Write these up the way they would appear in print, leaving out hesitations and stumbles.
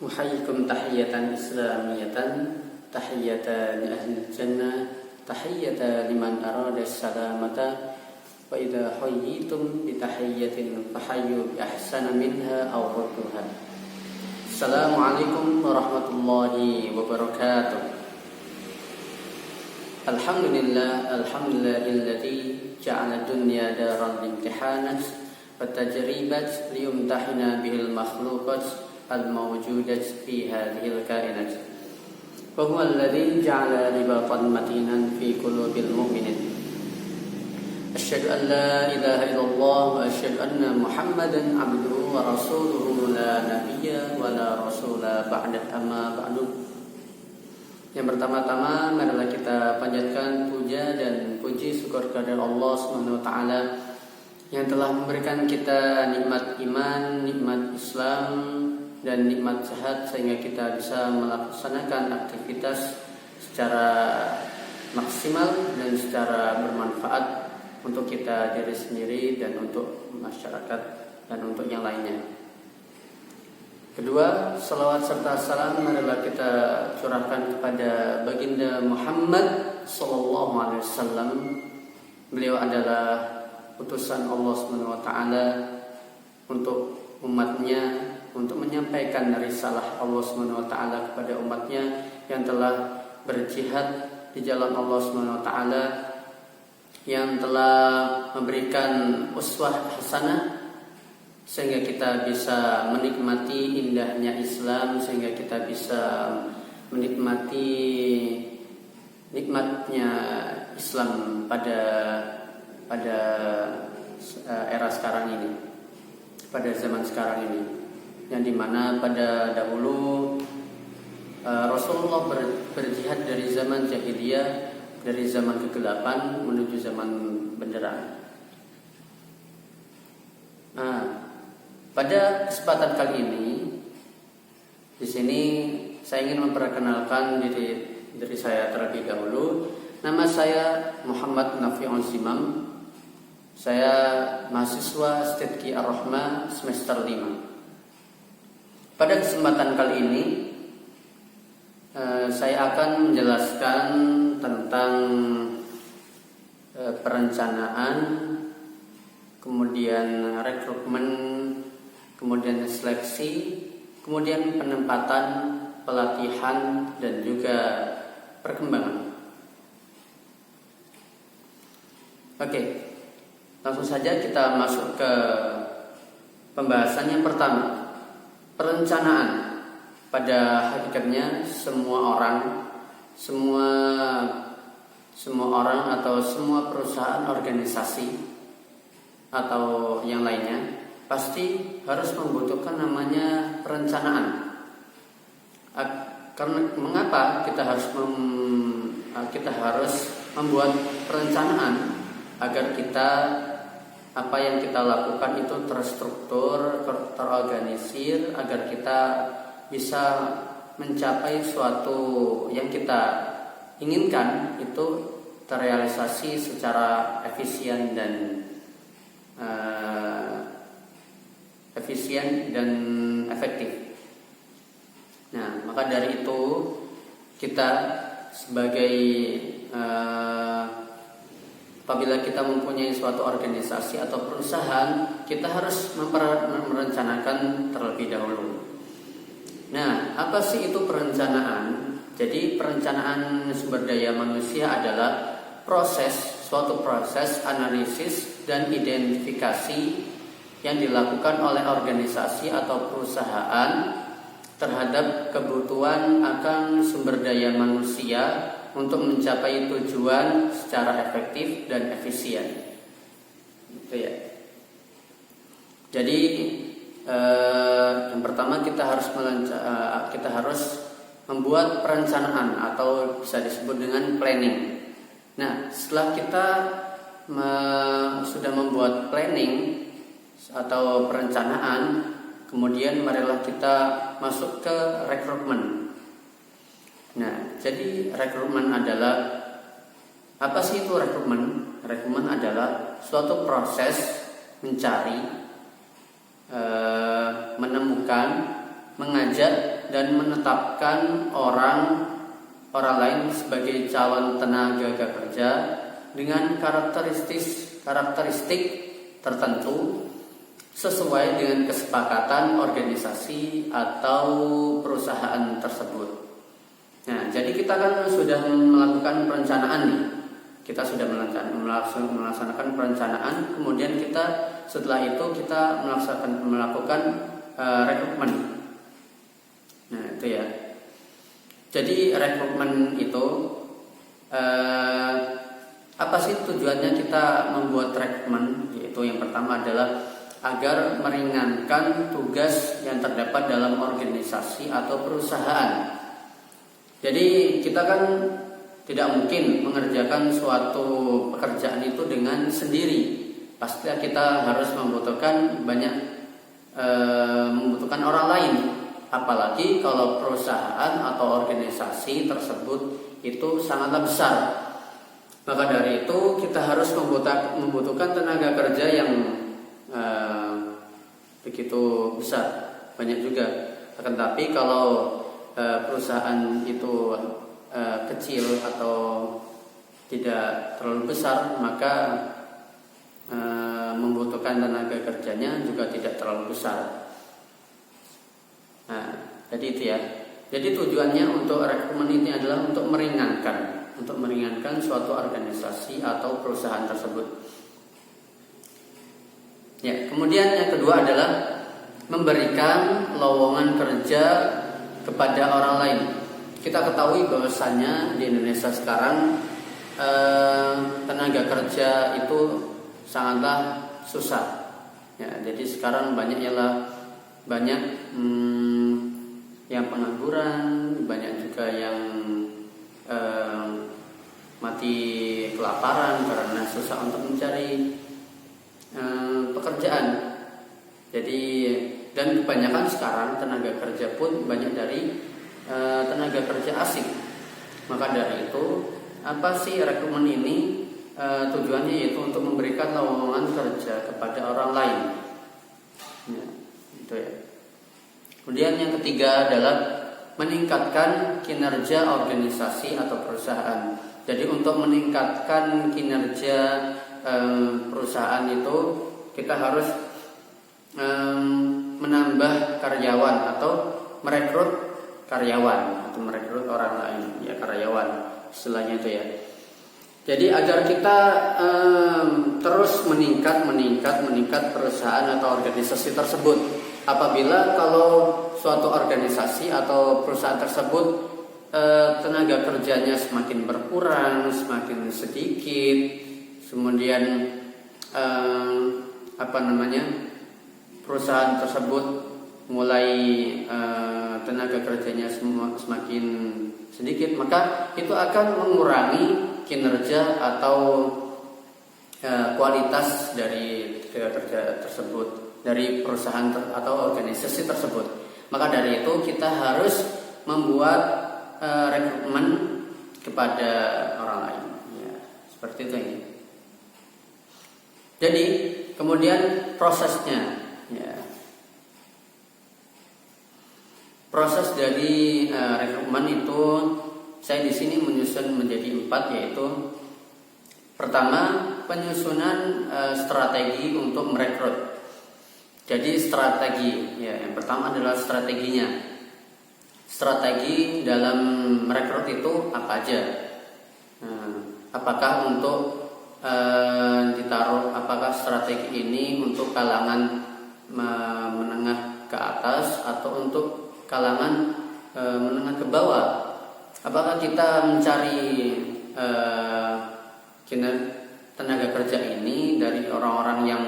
Uhayyikum tahiyatan islamiyatan, tahiyatan ahli jannah, tahiyatan liman arada salamata. Wa idza hayyitum bi tahiyyatin fahayyu bi ahsana minha aw rudduha. Assalamualaikum warahmatullahi wabarakatuh. Alhamdulillahilladzi ja'ala dunya daral imtihanat wa tajribat liyumtahina bihil makhluqat al-mawjudat fi hadhil kainat. Wa huwa alladzi ja'ala ribatan matinan fi qulubil mu'minin. Asyhadu an la ilaha illallah wa asyhadu anna Muhammadan abduhu wa rasuluhu la nabiyya wa la rasula ba'da amma ba'du. Yang pertama-tama marilah kita panjatkan puja dan puji syukur kepada Allah Subhanahu wa taala yang telah memberikan kita nikmat iman, nikmat Islam dan nikmat sehat sehingga kita bisa melaksanakan aktivitas secara maksimal dan secara bermanfaat untuk kita diri sendiri dan untuk masyarakat dan untuk yang lainnya. Kedua, salawat serta salam marilah kita curahkan kepada baginda Muhammad sallallahu alaihi wasallam. Beliau adalah utusan Allah Subhanahu wa taala untuk umatnya, untuk menyampaikan risalah Allah Subhanahu wa taala kepada umatnya yang telah berjihad di jalan Allah Subhanahu wa taala, yang telah memberikan uswah hasanah sehingga kita bisa menikmati indahnya Islam, sehingga kita bisa menikmati nikmatnya Islam pada era sekarang ini, pada zaman sekarang ini, yang dimana pada dahulu Rasulullah berjihad dari zaman jahiliyah, dari zaman kegelapan menuju zaman benderang. Nah, pada kesempatan kali ini di sini saya ingin memperkenalkan diri saya terlebih dahulu. Nama saya Muhammad Nafi'un Zimam. Saya mahasiswa Stedki Ar-Rahma semester 5. Pada kesempatan kali ini saya akan menjelaskan tentang perencanaan, kemudian rekrutmen, kemudian seleksi, kemudian penempatan, pelatihan, dan juga perkembangan. Oke, langsung saja kita masuk ke pembahasan yang pertama. Perencanaan. Pada hakikatnya semua orang atau semua perusahaan, organisasi atau yang lainnya pasti harus membutuhkan namanya perencanaan. Karena mengapa kita harus membuat perencanaan agar apa yang kita lakukan itu terstruktur, terorganisir, agar kita bisa mencapai suatu yang kita inginkan itu terrealisasi secara efisien dan efektif. Nah, maka dari itu kita sebagai apabila kita mempunyai suatu organisasi atau perusahaan, kita harus merencanakan terlebih dahulu. Nah, apa sih itu perencanaan? Jadi perencanaan sumber daya manusia adalah suatu proses analisis dan identifikasi yang dilakukan oleh organisasi atau perusahaan terhadap kebutuhan akan sumber daya manusia untuk mencapai tujuan secara efektif dan efisien. Gitu ya. Jadi yang pertama kita harus membuat perencanaan atau bisa disebut dengan planning. Nah, setelah kita sudah membuat planning atau perencanaan, kemudian marilah kita masuk ke rekrutmen. Nah, jadi rekrutmen adalah apa sih itu rekrutmen? Rekrutmen adalah suatu proses mencari, menemukan, mengajak dan menetapkan orang lain sebagai calon tenaga kerja dengan karakteristik tertentu sesuai dengan kesepakatan organisasi atau perusahaan tersebut. Nah, jadi kita kan sudah melakukan perencanaan nih. Kita sudah melaksanakan perencanaan, kemudian kita setelah itu kita melakukan rekrutmen. Nah, itu ya. Jadi rekrutmen itu apa sih tujuannya kita membuat rekrutmen? Yaitu yang pertama adalah agar meringankan tugas yang terdapat dalam organisasi atau perusahaan. Jadi kita kan tidak mungkin mengerjakan suatu pekerjaan itu dengan sendiri. Pasti kita harus membutuhkan membutuhkan orang lain. Apalagi kalau perusahaan atau organisasi tersebut itu sangatlah besar. Maka dari itu kita harus membutuhkan tenaga kerja yang begitu besar, banyak juga. Akan tapi kalau perusahaan itu kecil atau tidak terlalu besar, maka membutuhkan tenaga kerjanya juga tidak terlalu besar. Nah, jadi itu ya. Jadi tujuannya untuk rekrutmen ini adalah untuk meringankan suatu organisasi atau perusahaan tersebut. Ya, kemudian yang kedua adalah memberikan lowongan kerja kepada orang lain. Kita ketahui bahwasannya di Indonesia sekarang tenaga kerja itu sangatlah susah. Ya, jadi sekarang banyak yang pengangguran, banyak juga yang mati kelaparan karena susah untuk mencari pekerjaan. Jadi dan kebanyakan sekarang tenaga kerja pun banyak dari tenaga kerja asing. Maka dari itu, apa sih rekrutmen ini? Tujuannya yaitu untuk memberikan lowongan kerja kepada orang lain. Ya, itu ya. Kemudian yang ketiga adalah meningkatkan kinerja organisasi atau perusahaan. Jadi untuk meningkatkan kinerja perusahaan itu kita harus menambah karyawan atau merekrut karyawan atau merekrut orang lain, ya karyawan istilahnya itu ya. Jadi agar kita terus meningkat perusahaan atau organisasi tersebut. Apabila kalau suatu organisasi atau perusahaan tersebut tenaga kerjanya semakin berkurang, semakin sedikit, kemudian perusahaan tersebut mulai tenaga kerjanya semakin sedikit, maka itu akan mengurangi kinerja atau kualitas dari tenaga kerja tersebut, dari perusahaan atau organisasi tersebut. Maka dari itu kita harus membuat rekrutmen kepada orang lain, ya, seperti itu ini. Jadi kemudian prosesnya, ya, proses dari rekrutmen itu saya di sini menyusun menjadi 4, yaitu pertama penyusunan strategi untuk merekrut. Jadi strategi, ya, yang pertama adalah strateginya. Strategi dalam merekrut itu apa aja? Apakah untuk apakah strategi ini untuk kalangan menengah ke atas atau untuk kalangan menengah ke bawah? Apakah kita mencari tenaga kerja ini dari orang-orang yang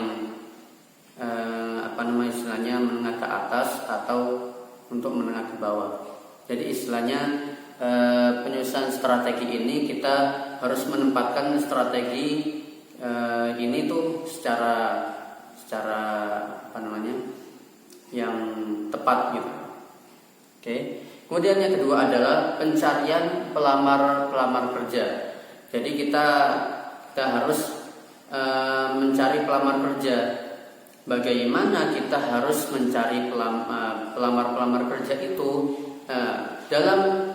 istilahnya menengah ke atas atau untuk menengah ke bawah? Jadi istilahnya penyusunan strategi ini kita harus menempatkan strategi ini tuh secara yang tepat gitu. Oke. Kemudian yang kedua adalah pencarian pelamar kerja. Jadi kita harus mencari pelamar kerja. Bagaimana kita harus mencari pelamar kerja? kerja itu dalam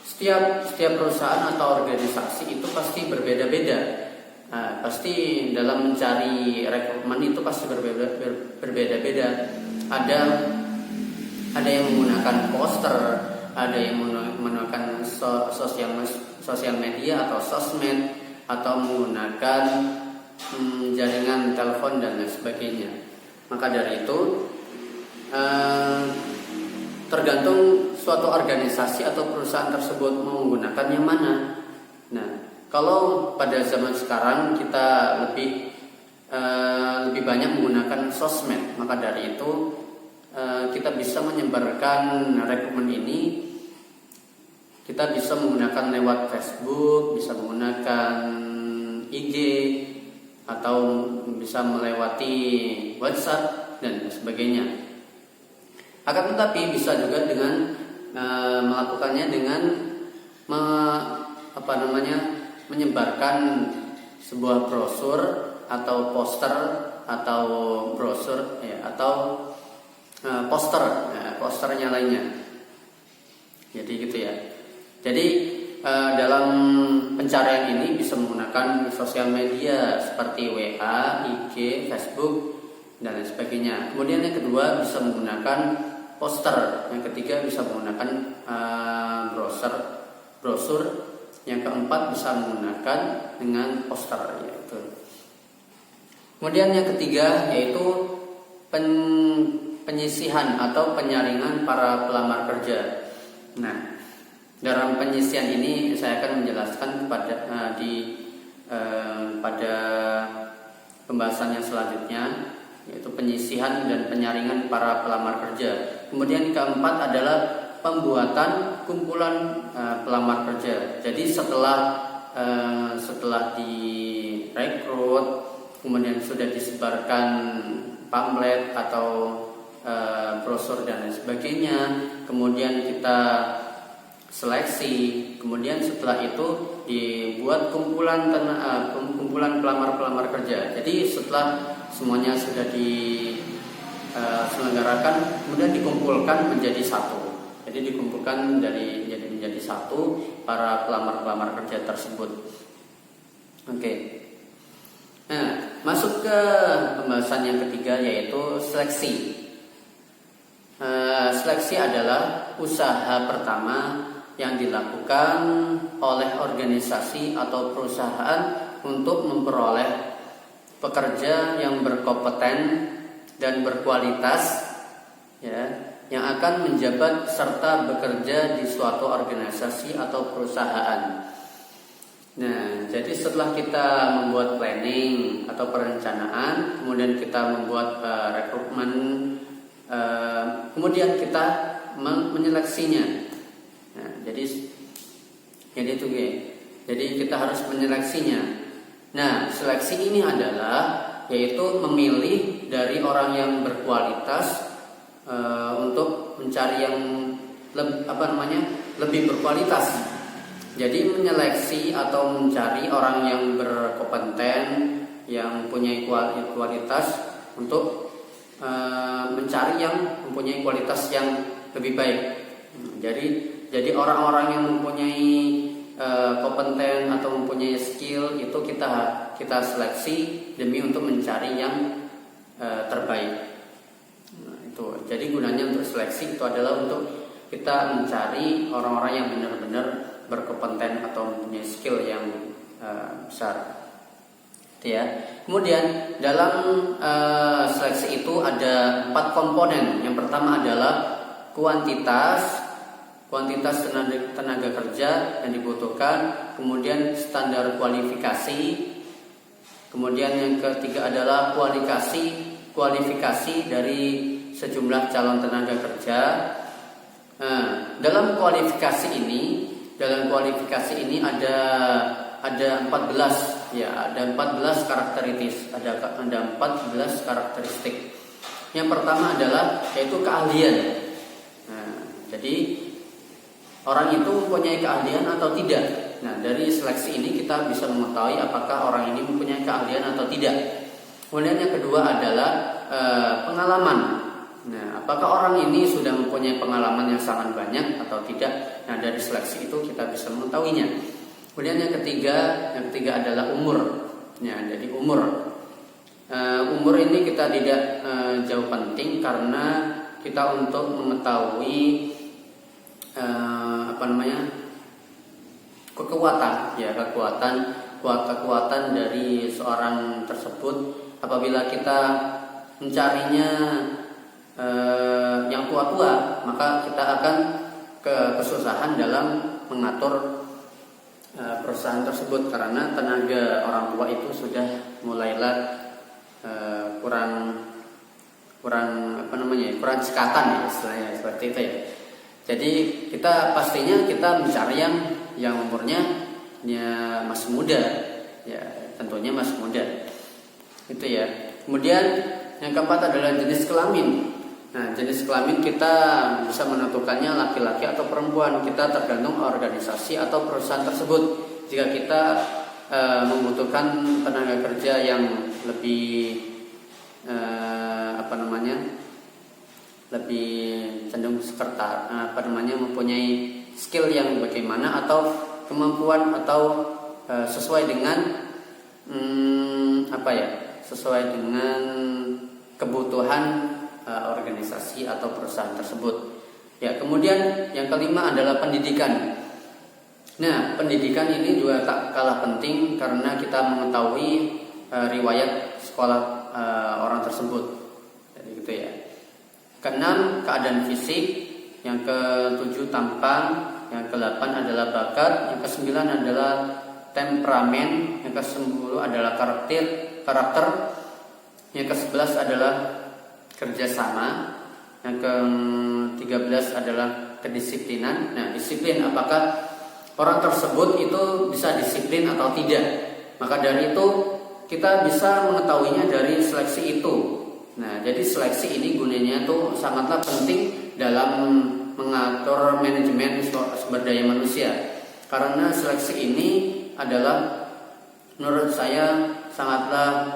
setiap perusahaan atau organisasi itu pasti berbeda-beda. Pasti dalam mencari rekrutmen itu pasti berbeda-beda. Ada yang menggunakan poster, ada yang menggunakan sosial media atau sosmed, atau menggunakan jaringan telepon dan lain sebagainya. Maka dari itu tergantung suatu organisasi atau perusahaan tersebut mau menggunakan yang mana. Nah, kalau pada zaman sekarang kita lebih banyak menggunakan sosmed, maka dari itu kita bisa menyebarkan rekrutmen ini. Kita bisa menggunakan lewat Facebook, bisa menggunakan IG, atau bisa melewati WhatsApp dan sebagainya. Akan tetapi bisa juga dengan melakukannya dengan menyebarkan sebuah brosur atau poster atau brosur atau posternya lainnya. Jadi gitu ya. Jadi dalam pencarian ini bisa menggunakan sosial media seperti WA, IG, Facebook dan lain sebagainya. Kemudian yang kedua bisa menggunakan poster, yang ketiga bisa menggunakan brosur, yang keempat bisa menggunakan dengan poster yaitu. Kemudian yang ketiga yaitu penyisihan atau penyaringan para pelamar kerja. Nah, dalam penyisihan ini saya akan menjelaskan pada pembahasan yang selanjutnya, yaitu penyisihan dan penyaringan para pelamar kerja. Kemudian keempat adalah pembuatan kumpulan pelamar kerja. Jadi setelah direkrut, kemudian sudah disebarkan pamflet atau brosur dan lain sebagainya, kemudian kita seleksi, kemudian setelah itu dibuat kumpulan pelamar kerja. Jadi setelah semuanya sudah diselenggarakan, kemudian dikumpulkan menjadi satu. Jadi dikumpulkan menjadi satu para pelamar kerja tersebut. Oke. Nah, masuk ke pembahasan yang ketiga yaitu seleksi. Seleksi adalah usaha pertama yang dilakukan oleh organisasi atau perusahaan untuk memperoleh pekerja yang berkompeten dan berkualitas, yang akan menjabat serta bekerja di suatu organisasi atau perusahaan. Nah, jadi setelah kita membuat planning atau perencanaan, kemudian kita membuat rekrutmen, kemudian kita menyeleksinya. Nah, jadi kita harus menyeleksinya. Nah, seleksi ini adalah yaitu memilih dari orang yang berkualitas untuk mencari yang lebih berkualitas. Jadi menyeleksi atau mencari orang yang berkompeten, yang mempunyai kualitas untuk mencari yang mempunyai kualitas yang lebih baik. Jadi orang-orang yang mempunyai kompeten atau mempunyai skill itu kita seleksi demi untuk mencari yang terbaik. Itu. Jadi gunanya untuk seleksi itu adalah untuk kita mencari orang-orang yang benar-benar berkompeten atau mempunyai skill yang besar. Itu ya. Kemudian dalam seleksi itu ada 4 komponen. Yang pertama adalah kuantitas tenaga kerja yang dibutuhkan, kemudian standar kualifikasi, kemudian yang ketiga adalah kualifikasi dari sejumlah calon tenaga kerja. Nah, dalam kualifikasi ini ada 14 karakteristik. Ada 14 karakteristik. Yang pertama adalah yaitu keahlian. Nah, jadi orang itu mempunyai keahlian atau tidak. Nah, dari seleksi ini kita bisa mengetahui apakah orang ini mempunyai keahlian atau tidak. Kemudian yang kedua adalah pengalaman. Nah, apakah orang ini sudah mempunyai pengalaman yang sangat banyak atau tidak? Nah, dari seleksi itu kita bisa mengetahuinya. Kemudian yang ketiga adalah umur. Ya, jadi umur. Umur ini kita tidak jauh penting karena kita untuk mengetahui kekuatan dari seorang tersebut. Apabila kita mencarinya yang tua-tua, maka kita akan kesusahan dalam mengatur perusahaan tersebut karena tenaga orang tua itu sudah mulailah kurang cekatan ya, istilahnya seperti itu ya. Jadi kita pastinya kita mencari yang umurnya ya masih muda, ya tentunya masih muda itu ya. Kemudian yang keempat adalah jenis kelamin. Nah, jenis kelamin kita bisa menentukannya laki-laki atau perempuan. Kita tergantung organisasi atau perusahaan tersebut. Jika kita membutuhkan tenaga kerja yang lebih lebih cenderung mempunyai skill yang bagaimana atau kemampuan atau sesuai dengan sesuai dengan kebutuhan organisasi atau perusahaan tersebut. Ya, kemudian yang kelima adalah pendidikan. Nah, pendidikan ini juga tak kalah penting karena kita mengetahui riwayat sekolah orang tersebut. Jadi gitu ya. Keenam, keadaan fisik. Yang ketujuh, tampang. Yang kedelapan adalah bakat. Yang kesembilan adalah temperamen. Yang kesepuluh adalah karakter. Yang kesebelas adalah kerjasama. Yang ke-13 adalah kedisiplinan. Nah, disiplin, apakah orang tersebut itu bisa disiplin atau tidak? Maka dari itu kita bisa mengetahuinya dari seleksi itu. Nah, jadi seleksi ini gunanya tuh sangatlah penting dalam mengatur manajemen sumber daya manusia. Karena seleksi ini adalah menurut saya sangatlah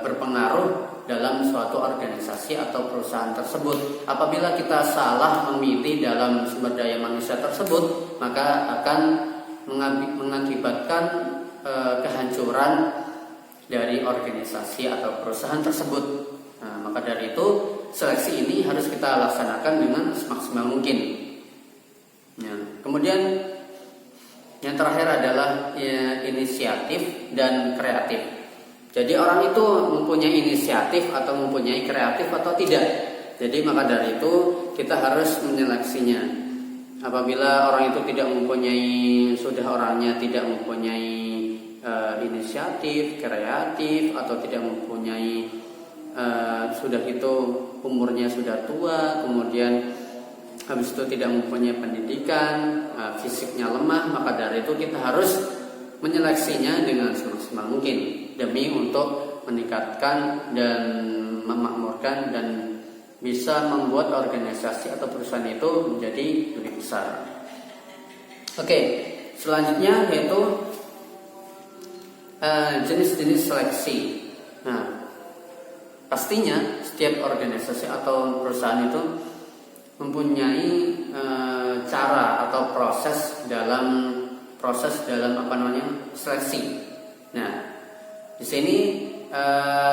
berpengaruh dalam suatu organisasi atau perusahaan tersebut. Apabila kita salah memilih dalam sumber daya manusia tersebut, maka akan mengakibatkan kehancuran dari organisasi atau perusahaan tersebut. Nah, maka dari itu seleksi ini harus kita laksanakan dengan semaksimal mungkin. Ya. Kemudian yang terakhir adalah inisiatif dan kreatif. Jadi orang itu mempunyai inisiatif atau mempunyai kreatif atau tidak. Jadi maka dari itu kita harus menyeleksinya. Apabila orang itu orangnya tidak mempunyai inisiatif, kreatif atau tidak mempunyai sudah itu umurnya sudah tua, kemudian habis itu tidak mempunyai pendidikan, fisiknya lemah, maka dari itu kita harus menyeleksinya dengan semaksimal mungkin demi untuk meningkatkan dan memakmurkan dan bisa membuat organisasi atau perusahaan itu menjadi lebih besar. Oke, selanjutnya yaitu jenis-jenis seleksi. Nah, pastinya setiap organisasi atau perusahaan itu mempunyai cara atau proses dalam seleksi. Nah, di sini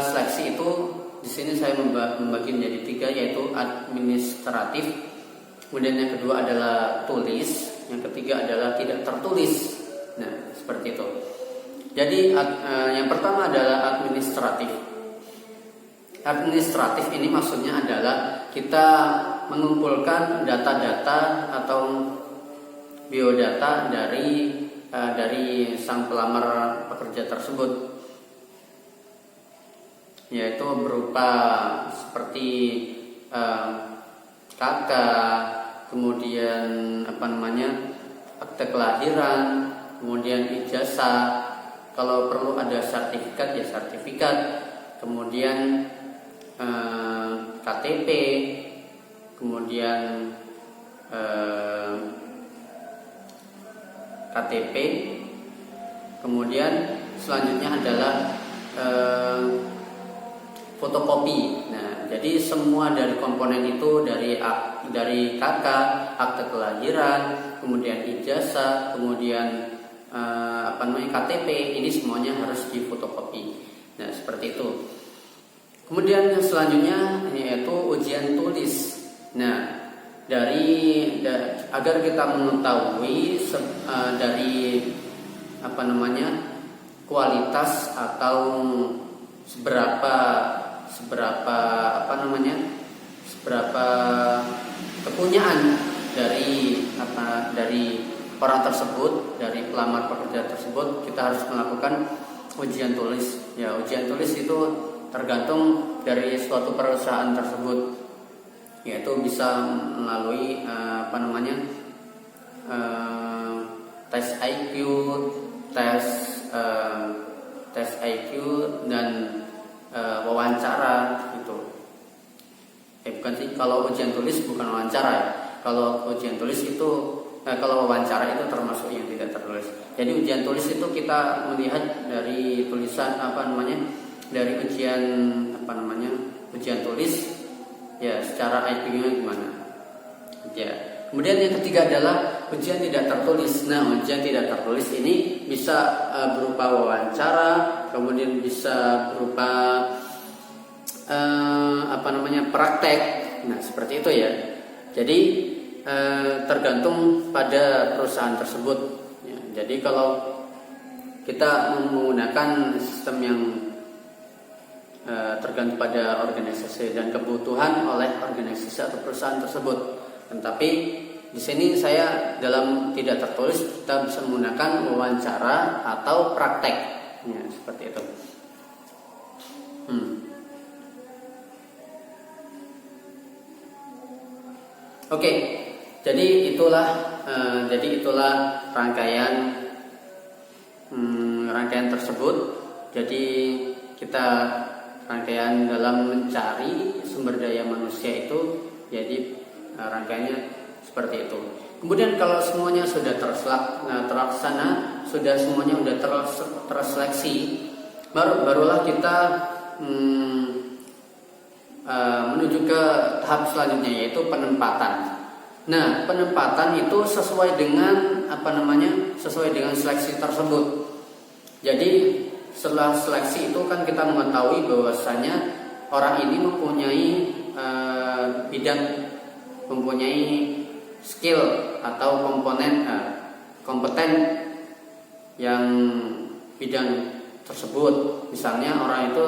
seleksi itu di sini saya membagi menjadi 3, yaitu administratif, kemudian yang kedua adalah tulis, yang ketiga adalah tidak tertulis. Nah, seperti itu. Jadi yang pertama adalah administratif. Administratif ini maksudnya adalah kita mengumpulkan data-data atau biodata dari sang pelamar pekerja tersebut, yaitu berupa seperti KK, kemudian akte kelahiran, kemudian ijazah, kalau perlu ada sertifikat ya sertifikat, kemudian KTP, kemudian KTP, kemudian selanjutnya adalah fotokopi. Nah, jadi semua dari komponen itu dari KK, akte kelahiran, kemudian ijazah, kemudian KTP, ini semuanya harus difotokopi. Nah, seperti itu. Kemudian yang selanjutnya yaitu ujian tulis. Nah, agar kita mengetahui dari kualitas atau seberapa kepunyaan dari orang tersebut, dari pelamar pekerja tersebut, kita harus melakukan ujian tulis. Ya, ujian tulis itu tergantung dari suatu perusahaan tersebut, yaitu bisa melalui tes IQ, tes IQ dan wawancara itu. Bukan sih, kalau ujian tulis bukan wawancara ya. Kalau ujian tulis itu kalau wawancara itu termasuk yang tidak tertulis. Jadi ujian tulis itu kita melihat dari tulisan dari ujian ujian tulis ya, secara IQ-nya gimana. Ya. Kemudian yang ketiga adalah ujian tidak tertulis. Nah, ujian tidak tertulis ini bisa berupa wawancara, kemudian bisa berupa praktek. Nah, seperti itu ya. Jadi tergantung pada perusahaan tersebut. Ya, jadi kalau kita menggunakan sistem yang tergantung pada organisasi dan kebutuhan oleh organisasi atau perusahaan tersebut. Tetapi di sini saya dalam tidak tertulis kita bisa menggunakan wawancara atau praktek. Ya, seperti itu. Oke, jadi itulah rangkaian tersebut. Jadi kita rangkaian dalam mencari sumber daya manusia itu, jadi rangkaiannya seperti itu. Kemudian kalau semuanya sudah terlaksana, sudah semuanya sudah terseleksi, barulah kita menuju ke tahap selanjutnya, yaitu penempatan. Nah, penempatan itu sesuai dengan seleksi tersebut. Jadi setelah seleksi itu kan kita mengetahui bahwasanya orang ini mempunyai skill atau kompeten yang bidang tersebut. Misalnya orang itu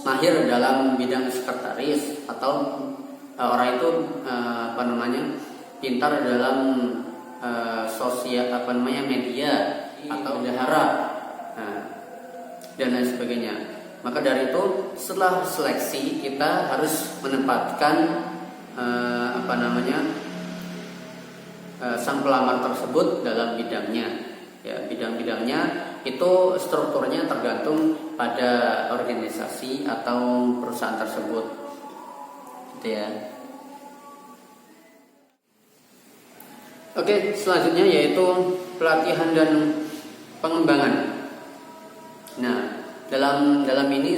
mahir dalam bidang sekretaris, atau orang itu pintar dalam media atau bendahara, dan lain sebagainya. Maka dari itu setelah seleksi kita harus menempatkan sang pelamar tersebut dalam bidangnya. Ya, bidang-bidangnya itu strukturnya tergantung pada organisasi atau perusahaan tersebut, gitu ya. Oke, selanjutnya yaitu pelatihan dan pengembangan. Nah, dalam ini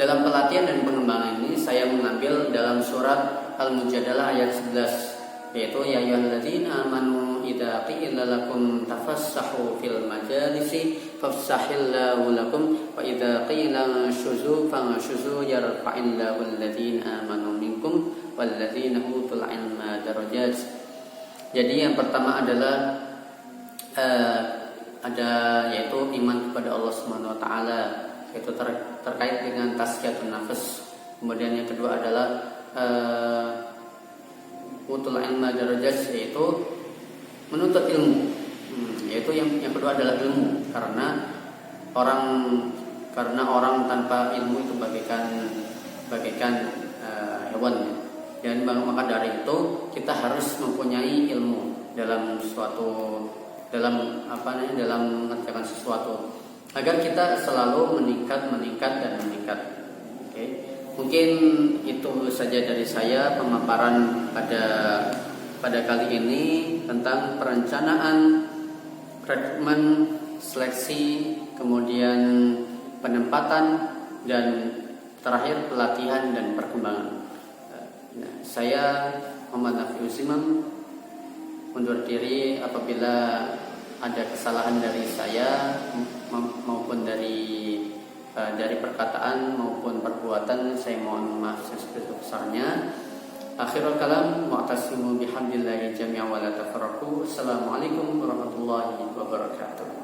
dalam pelatihan dan pengembangan ini saya mengambil dalam surat Al-Mujadalah ayat 11, yaitu ya ayyuhalladzina amanu idza qila lakum tafassahu fil majalisi fafsahillahu lakum wa idza qila syuzu fanshuzu yarfa'illahu alladzina amanu minkum walladzina utul ilma darajat. Jadi yang pertama adalah yaitu iman kepada Allah Subhanahu wa taala, yaitu terkait dengan tazkiyatun nafs. Kemudian yang kedua adalah utul ilma darajat, yaitu menuntut ilmu. Yaitu yang kedua adalah ilmu, karena orang tanpa ilmu itu bagaikan hewan. Dan maka dari itu kita harus mempunyai ilmu dalam mengerjakan sesuatu, agar kita selalu meningkat. Oke. Mungkin itu saja dari saya pemaparan pada kali ini tentang perencanaan, rekrutmen, seleksi, kemudian penempatan dan terakhir pelatihan dan perkembangan. Saya Muhammad Nafi Usimam undur diri apabila ada kesalahan dari saya maupun dari perkataan maupun perbuatan. Saya mohon maaf sebesar-besarnya. Akhirul kalam, mu'tasimu bihamdillahi jami'an wa la tafarraqu. Assalamualaikum warahmatullahi wabarakatuh.